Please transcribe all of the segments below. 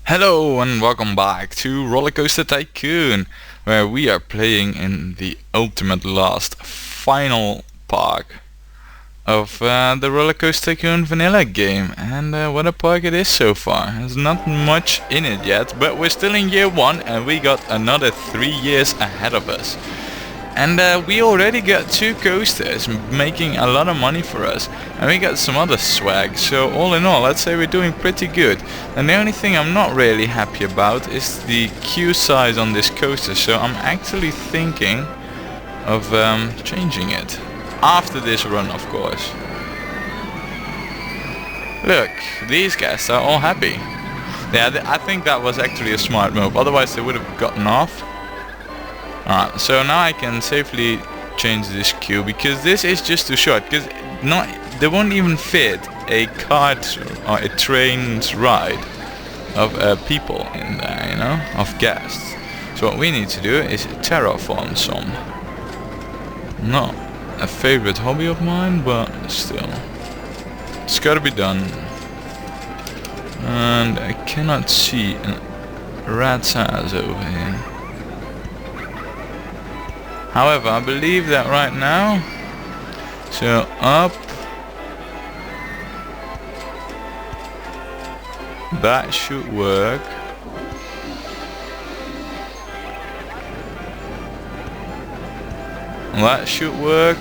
Hello and welcome back to Rollercoaster Tycoon, where we are playing in the ultimate last final park of the Rollercoaster Tycoon vanilla game. And what a park it is so far. There's not much in it yet, but we're still in year 1 and we got another 3 years ahead of us. And we already got 2 coasters, making a lot of money for us. And we got some other swag, so all in all, let's say we're doing pretty good. And the only thing I'm not really happy about is the queue size on this coaster, so I'm actually thinking of changing it. After this run, of course. Look, these guys are all happy. Yeah, I think that was actually a smart move, otherwise they would have gotten off. Alright, so now I can safely change this queue because this is just too short, because they won't even fit a cart or a train's ride of people in there, you know, of guests. So what we need to do is terraform some. Not a favorite hobby of mine, but still. It's gotta be done. And I cannot see a rat's ass over here. However, I believe that right now, so up, that should work. That should work.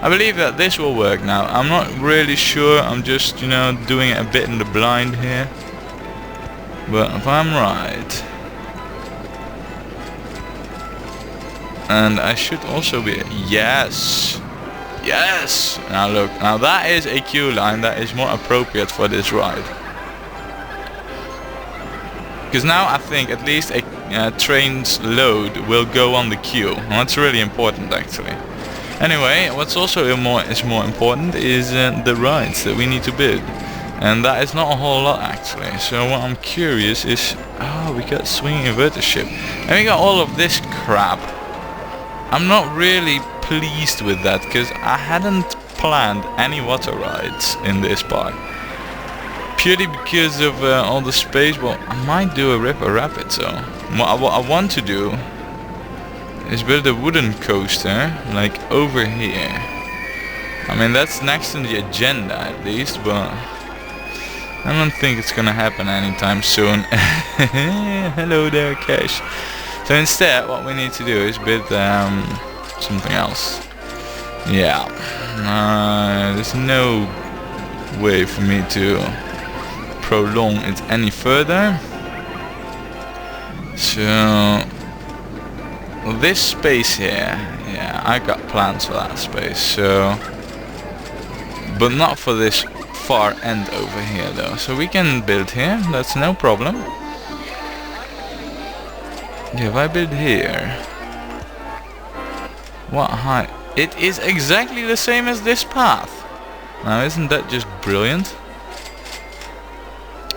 I believe that this will work now. I'm not really sure, I'm just, you know, doing it a bit in the blind here. But if I'm right, and I should also be... Yes! Yes! Now look, now that is a queue line that is more appropriate for this ride. Because now I think at least a train's load will go on the queue. And that's really important actually. Anyway, what's also more important is the rides that we need to build. And that is not a whole lot actually. So what I'm curious is... Oh, we got swinging inverter ship. And we got all of this crap. I'm not really pleased with that because I hadn't planned any water rides in this park. Purely because of all the space. Well, I might do a Ripper Rapid, so what I want to do is build a wooden coaster like over here. I mean, that's next on the agenda at least, but I don't think it's gonna happen anytime soon. Hello there, Cash. So instead, what we need to do is build something else. Yeah, there's no way for me to prolong it any further. So this space here, yeah, I got plans for that space. So, but not for this far end over here though. So we can build here. That's no problem. Yeah, if I build here, what height? It is exactly the same as this path. Now isn't that just brilliant?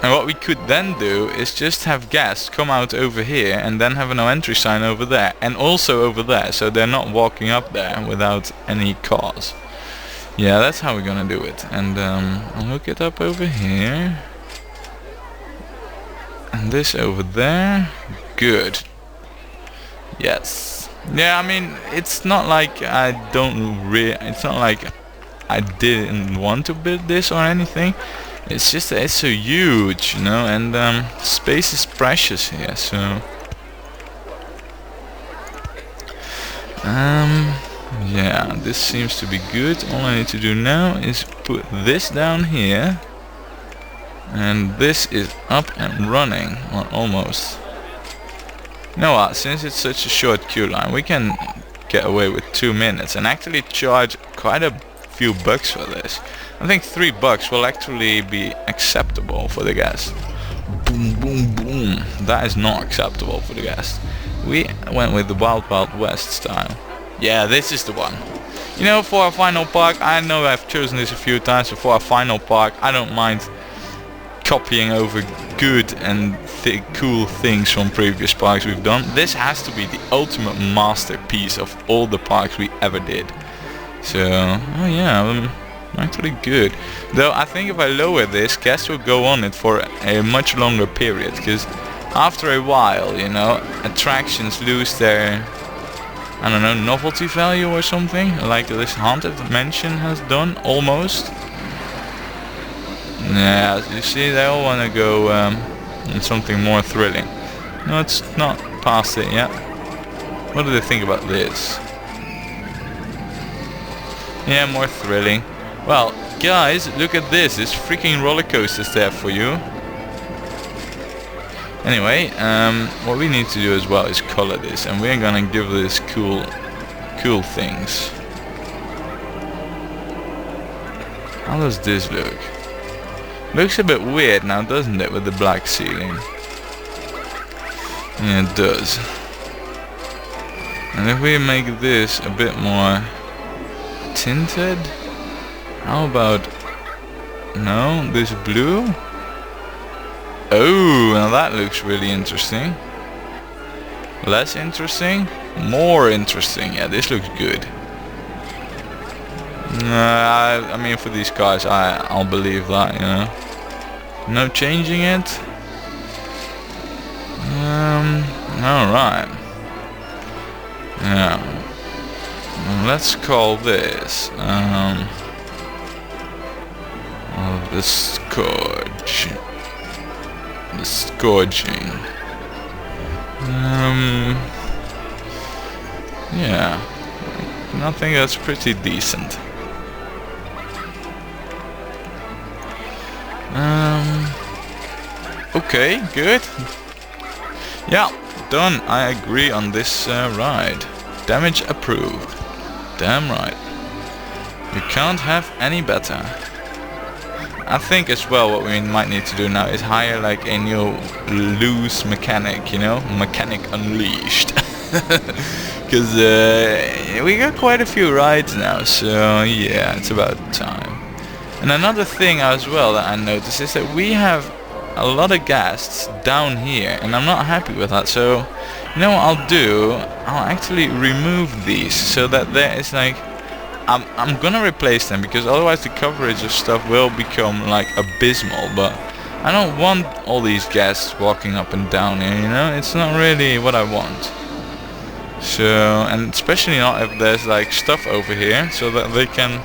And what we could then do is just have guests come out over here and then have a no entry sign over there and also over there, so they're not walking up there without any cause. Yeah, that's how we're gonna do it. And I'll hook it up over here. And this over there. Good. Yes. Yeah, I mean, it's not like it's not like I didn't want to build this or anything. It's just that it's so huge, you know, and space is precious here, so yeah, this seems to be good. All I need to do now is put this down here, and this is up and running, or almost. You know what, since it's such a short queue line, we can get away with 2 minutes and actually charge quite a few bucks for this. I think $3 will actually be acceptable for the guest. Boom, boom, boom. That is not acceptable for the guest. We went with the Wild Wild West style. Yeah, this is the one. You know, for a final park, I know I've chosen this a few times, but for a final park, I don't mind copying over good and cool things from previous parks we've done. This has to be the ultimate masterpiece of all the parks we ever did. So, oh yeah, Actually good. Though I think if I lower this, guests will go on it for a much longer period, because after a while, you know, attractions lose their, I don't know, novelty value or something, like this haunted mansion has done, almost. Yeah, you see, they all want to go in something more thrilling. No, it's not past it yet. What do they think about this? Yeah, more thrilling. Well, guys, look at this. This freaking roller coaster's there for you. Anyway, what we need to do as well is color this, and we're gonna give this cool things. How does this look? Looks a bit weird now, doesn't it, with the black ceiling? Yeah, it does. And if we make this a bit more tinted, how about, no, this blue? Oh, now that looks really interesting. Less interesting? More interesting. Yeah, this looks good. I mean, for these cars, I'll believe that, you know. No changing it. Alright. Yeah. Let's call this the scourge. The scourging. Yeah. I think that's pretty decent. Okay, good. Yeah, done. I agree on this ride. Damage approved. Damn right. You can't have any better. I think as well what we might need to do now is hire like a new loose mechanic, you know? Mechanic unleashed. Because we got quite a few rides now, so yeah, it's about time. And another thing as well that I noticed is that we have a lot of guests down here, and I'm not happy with that. So you know what I'll do? I'll actually remove these so that there is like, I'm gonna replace them, because otherwise the coverage of stuff will become like abysmal. But I don't want all these guests walking up and down here, you know? It's not really what I want. So, and especially not if there's like stuff over here, so that they can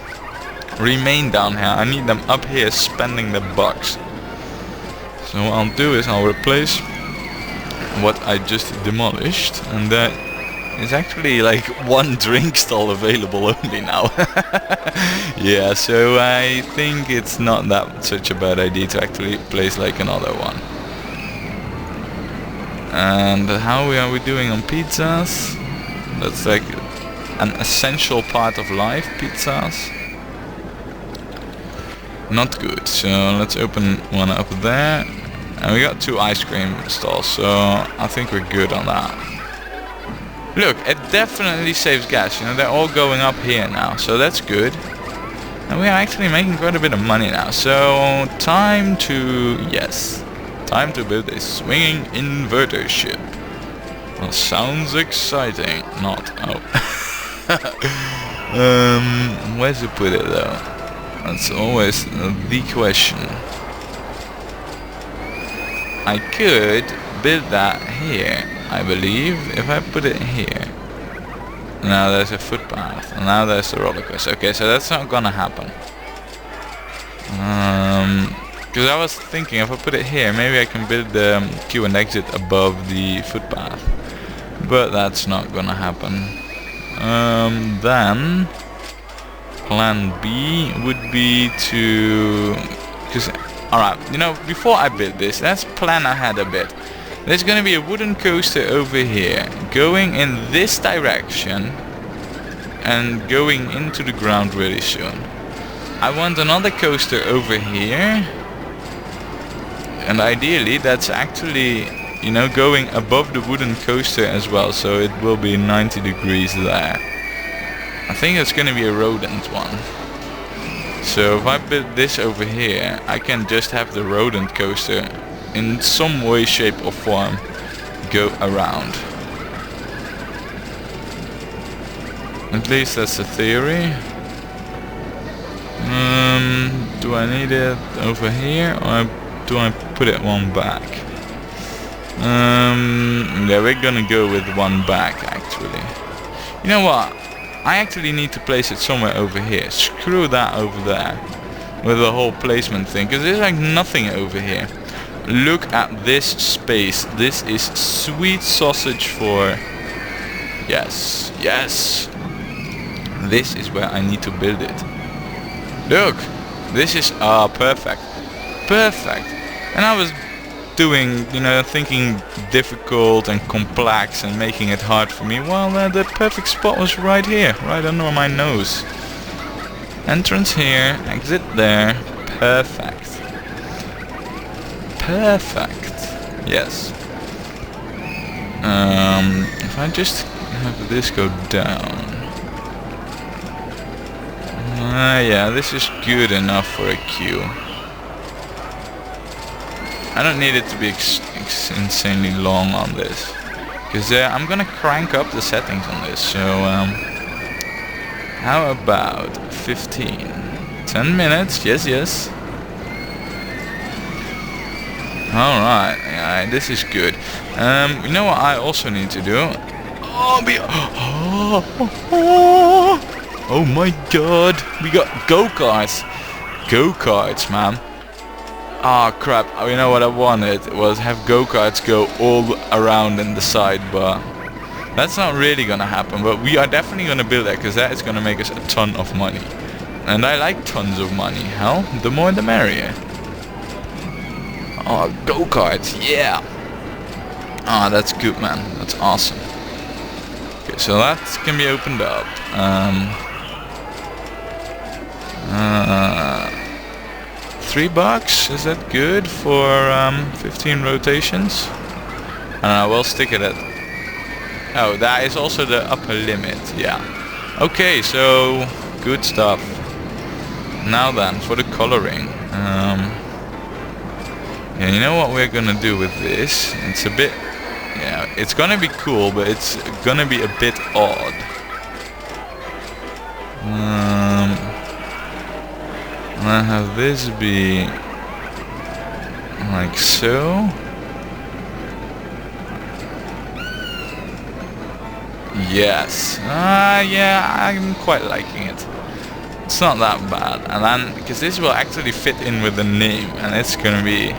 remain down here. I need them up here spending the bucks. So what I'll do is I'll replace what I just demolished, and that is actually like one drink stall available only now. Yeah, so I think it's not that such a bad idea to actually place like another one. And how are we doing on pizzas? That's like an essential part of life, pizzas. Not good, so let's open one up there. And we got 2 ice cream stalls, so I think we're good on that. Look, it definitely saves gas, you know, they're all going up here now, so that's good. And we are actually making quite a bit of money now, so time to, yes, time to build a swinging inverter ship. Well, sounds exciting. Not, oh. Where to put it though? That's always the question. I could build that here, I believe, if I put it here. Now there's a footpath, and now there's the roller coaster. Okay, so that's not gonna happen. Because I was thinking if I put it here, maybe I can build the queue and exit above the footpath. But that's not gonna happen. Then plan B would be to, because alright, you know, before I build this, let's plan ahead a bit. There's gonna be a wooden coaster over here, going in this direction and going into the ground really soon. I want another coaster over here, and ideally that's actually, you know, going above the wooden coaster as well, so it will be 90 degrees there. I think it's gonna be a rodent one. So if I build this over here, I can just have the rodent coaster in some way, shape or form go around. At least that's the theory. Do I need it over here, or do I put it one back? Yeah, we're gonna go with one back, actually. You know what? I actually need to place it somewhere over here. Screw that over there with the whole placement thing, because there's like nothing over here. Look at this space. This is sweet sausage for... Yes, yes. This is where I need to build it. Look, this is perfect. Perfect. And I was doing, you know, thinking difficult and complex and making it hard for me. Well, the perfect spot was right here, right under my nose. Entrance here, exit there. Perfect. Perfect. Yes. If I just have this go down. Yeah, this is good enough for a queue. I don't need it to be insanely long on this, because I'm gonna crank up the settings on this. So how about 15? 10 minutes? Yes, yes. Alright, yeah, this is good. You know what I also need to do? Oh my god, we got go-karts. Go-karts, man. Ah, crap. You know what I wanted was have go-karts go all around in the side, but that's not really gonna happen. But we are definitely gonna build that, because that is gonna make us a ton of money. And I like tons of money. Hell, the more the merrier. Oh, go-karts, yeah. Ah, that's good, man. That's awesome. Okay, so that can be opened up. $3? Is that good for 15 rotations? We'll stick it at... Oh, that is also the upper limit, yeah. Okay, so good stuff. Now then, for the coloring. Yeah, you know what we're gonna do with this? It's a bit... Yeah, it's gonna be cool, but it's gonna be a bit odd. I'll have this be like so. Yes. Yeah, I'm quite liking it. It's not that bad. And then, because this will actually fit in with the name, and it's gonna be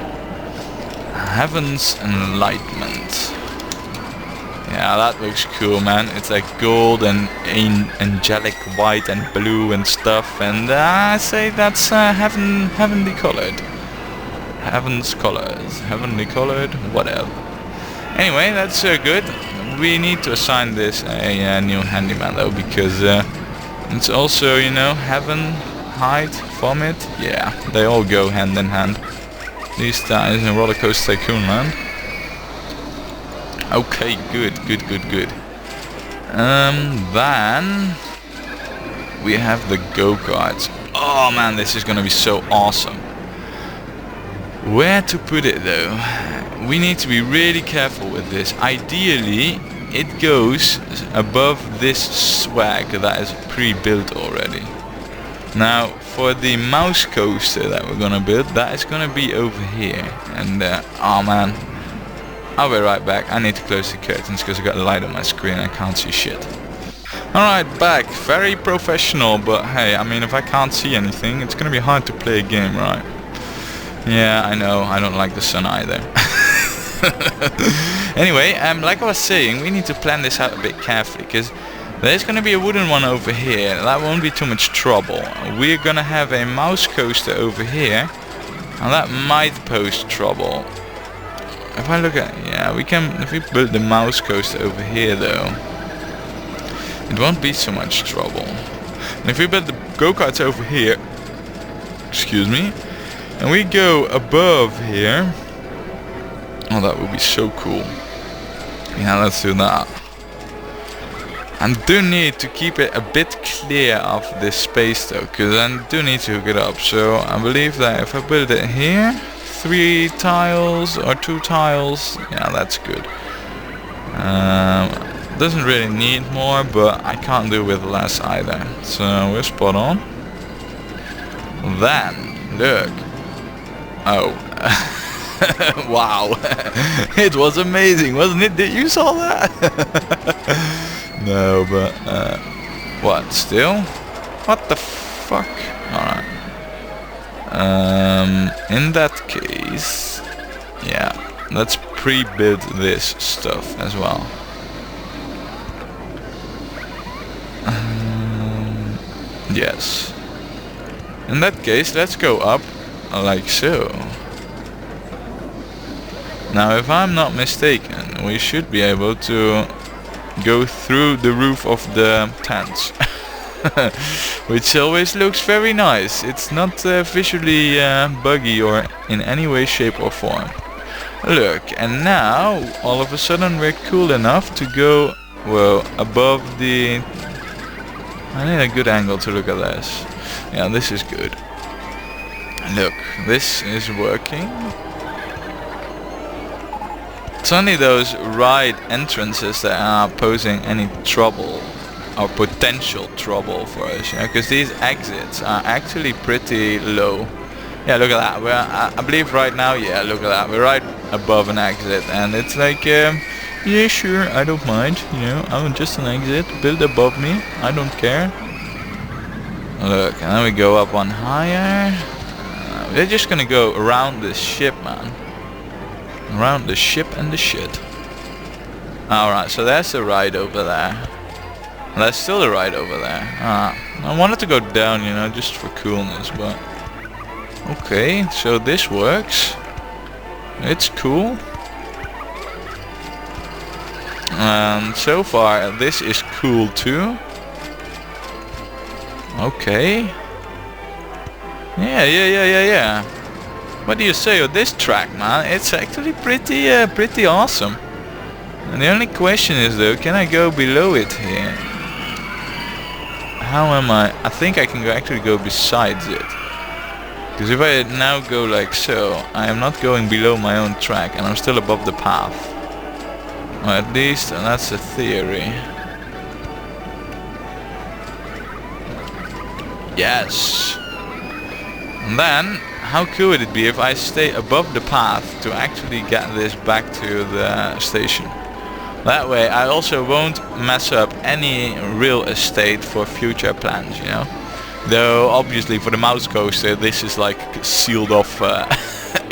Heaven's Enlightenment. Yeah, that looks cool, man. It's like gold and angelic white and blue and stuff, and I say that's heavenly colored. Heaven's colors, heavenly colored, whatever. Anyway, that's good. We need to assign this a new handyman though, because it's also, you know, heaven, height, vomit. Yeah, they all go hand in hand. These guys in Rollercoaster Tycoon, man. Okay, good. Then we have the go-karts. Oh man, this is gonna be so awesome. Where to put it though? We need to be really careful with this. Ideally, it goes above this swag that is pre-built already. Now, for the mouse coaster that we're gonna build, that is gonna be over here. And oh man, I'll be right back. I need to close the curtains because I got a light on my screen and I can't see shit. Alright, back. Very professional, but hey, I mean, if I can't see anything, it's gonna be hard to play a game, right? Yeah, I know. I don't like the sun either. Anyway, like I was saying, we need to plan this out a bit carefully, because there's gonna be a wooden one over here. That won't be too much trouble. We're gonna have a mouse coaster over here, and that might pose trouble. If I look at, yeah, we can, if we build the mouse coaster over here though, it won't be so much trouble. And if we build the go-karts over here, excuse me, and we go above here, oh, that would be so cool. Yeah, let's do that. I do need to keep it a bit clear of this space though, because I do need to hook it up. So I believe that if I build it here, 3 tiles or 2 tiles, yeah, that's good. Doesn't really need more, but I can't do with less either. So we're spot on. Then, look. Oh. Wow. It was amazing, wasn't it? Did you saw that? No, but... what, still? What the fuck? Alright. In that case... yeah, let's pre-build this stuff as well. Yes. In that case, let's go up like so. Now, if I'm not mistaken, we should be able to go through the roof of the tents. Which always looks very nice. It's not visually buggy or in any way, shape or form. Look, and now, all of a sudden we're cool enough to go, well, above the... I need a good angle to look at this. Yeah, this is good. Look, this is working. It's only those right entrances that are posing any trouble or potential trouble for us, you know, because these exits are actually pretty low. Yeah, look at that. I believe right now, yeah, look at that. We're right above an exit, and it's like, yeah, sure, I don't mind. You know, I'm just an exit. Build above me. I don't care. Look, and then we go up one higher. We're just gonna go around this ship, man. Around the ship and the shit. Alright, so there's the ride over there. And there's still the ride over there. I wanted to go down, you know, just for coolness, but... okay, so this works. It's cool. And so far, this is cool too. Okay. Yeah. What do you say of this track, man? It's actually pretty awesome. And the only question is though, can I go below it here? How am I? I think I can actually go besides it. Because if I now go like so, I am not going below my own track and I'm still above the path. Or at least that's a theory. Yes. And then, how cool would it be if I stay above the path to actually get this back to the station? That way I also won't mess up any real estate for future plans, you know? Though obviously for the mouse coaster this is like sealed off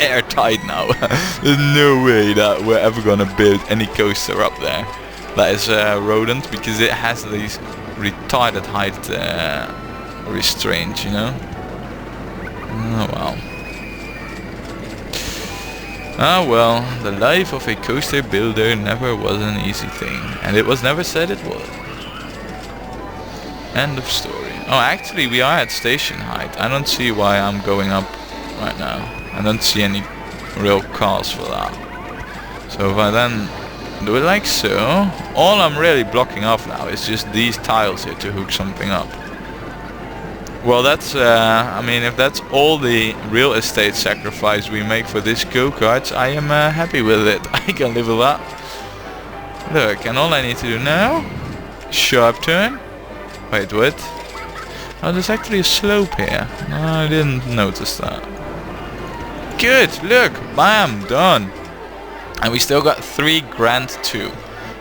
airtight now. There's no way that we're ever gonna build any coaster up there that is rodent, because it has these retarded height restraints, you know? Oh well. Ah well, the life of a coaster builder never was an easy thing, and it was never said it would. End of story. Oh, actually we are at station height. I don't see why I'm going up right now. I don't see any real cause for that. So if I then do it like so, all I'm really blocking off now is just these tiles here to hook something up. Well, that's, I mean, if that's all the real estate sacrifice we make for this go-kart, I am happy with it. I can live with that. Look, and all I need to do now, sharp turn. Wait, what? Oh, there's actually a slope here. No, I didn't notice that. Good, look, bam, done. And we still got 3 grand too.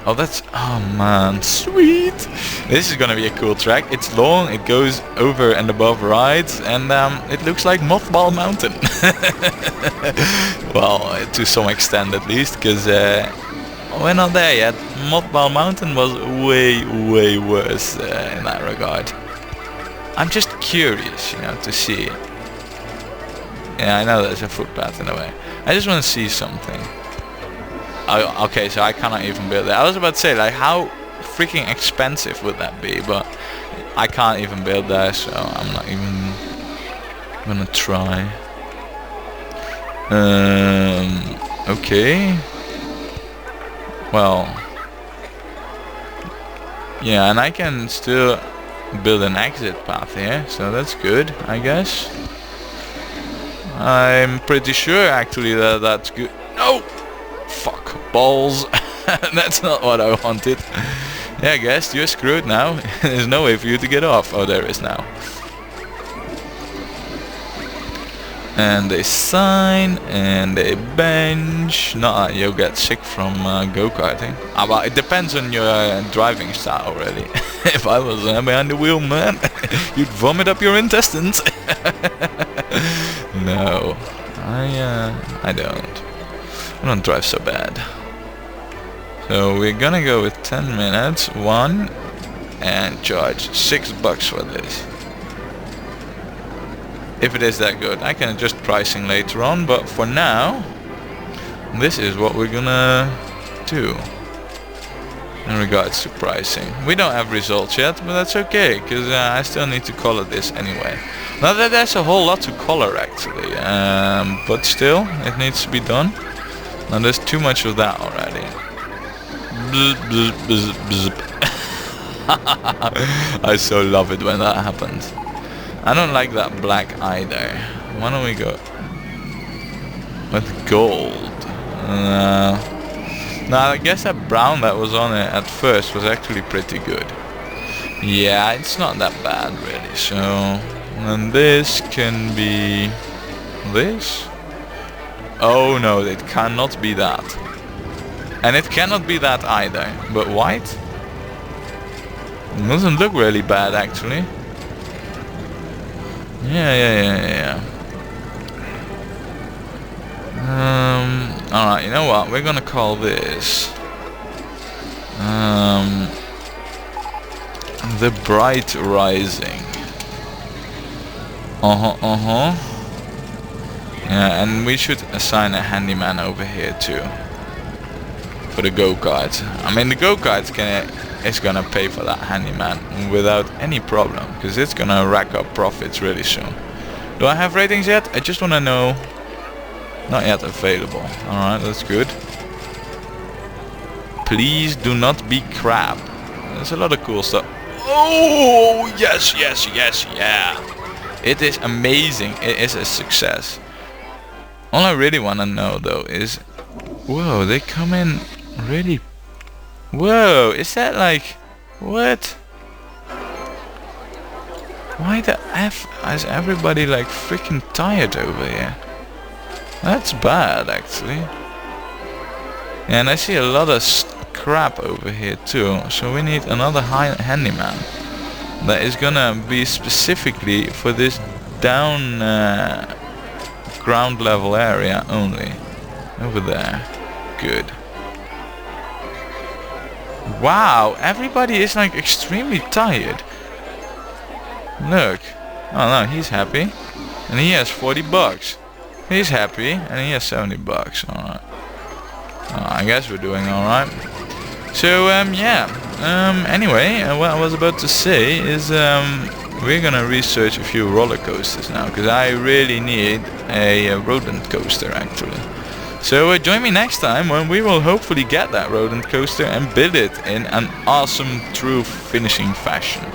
Oh, that's... oh man, sweet! This is gonna be a cool track. It's long, it goes over and above rides, and it looks like Mothball Mountain. Well, to some extent at least, because we're not there yet. Mothball Mountain was way worse in that regard. I'm just curious, you know, to see it. Yeah, I know there's a footpath in a way. I just want to see something. Oh, okay, so I cannot even build that. I was about to say, like, how freaking expensive would that be? But I can't even build that, so I'm not even gonna try. Okay. Well. Yeah, and I can still build an exit path here, so that's good, I guess. I'm pretty sure, actually, that that's good. No! Fuck. Balls. That's not what I wanted. Yeah, I guess you're screwed now. There's no way for you to get off. Oh, there is now. And a sign and a bench. No, you'll get sick from go-karting. Well, it depends on your driving style, really. If I was behind the wheel, man, you'd vomit up your intestines. No, I don't. I don't drive so bad. So we're gonna go with 10 minutes, one, and charge $6 for this. If it is that good. I can adjust pricing later on, but for now, this is what we're gonna do in regards to pricing. We don't have results yet, but that's okay, because I still need to color this anyway. Now there's a whole lot to color actually, but still, it needs to be done. Now there's too much of that already. Bzz, bzz, bzz, bzz. I so love it when that happens. I don't like that black either. Why don't we go with gold? Now I guess that brown that was on it at first was actually pretty good. Yeah, it's not that bad really. So, and this can be this? Oh no, it cannot be that. And it cannot be that either. But white? It doesn't look really bad actually. Yeah. Alright, you know what? We're gonna call this the Bright Rising. Yeah, and we should assign a handyman over here too. For the go-kart. I mean, the go-kart is gonna pay for that handyman without any problem, because it's gonna rack up profits really soon. Do I have ratings yet? I just wanna know. Not yet available. Alright, that's good. Please do not be crap. There's a lot of cool stuff. Oh, yes, yeah. It is amazing. It is a success. All I really wanna know though is, whoa, they come in really. Whoa, is that like, what? Why the F is everybody like freaking tired over here? That's bad actually. And I see a lot of crap over here too, so we need another handyman that is gonna be specifically for this down ground level area only. Over there. Good. Wow, everybody is like extremely tired. Look. Oh no, he's happy. And he has $40. He's happy and he has $70. Alright. I guess we're doing alright. So anyway, what I was about to say is we're gonna research a few roller coasters now, because I really need a rodent coaster actually. So join me next time when we will hopefully get that rodent coaster and build it in an awesome true finishing fashion.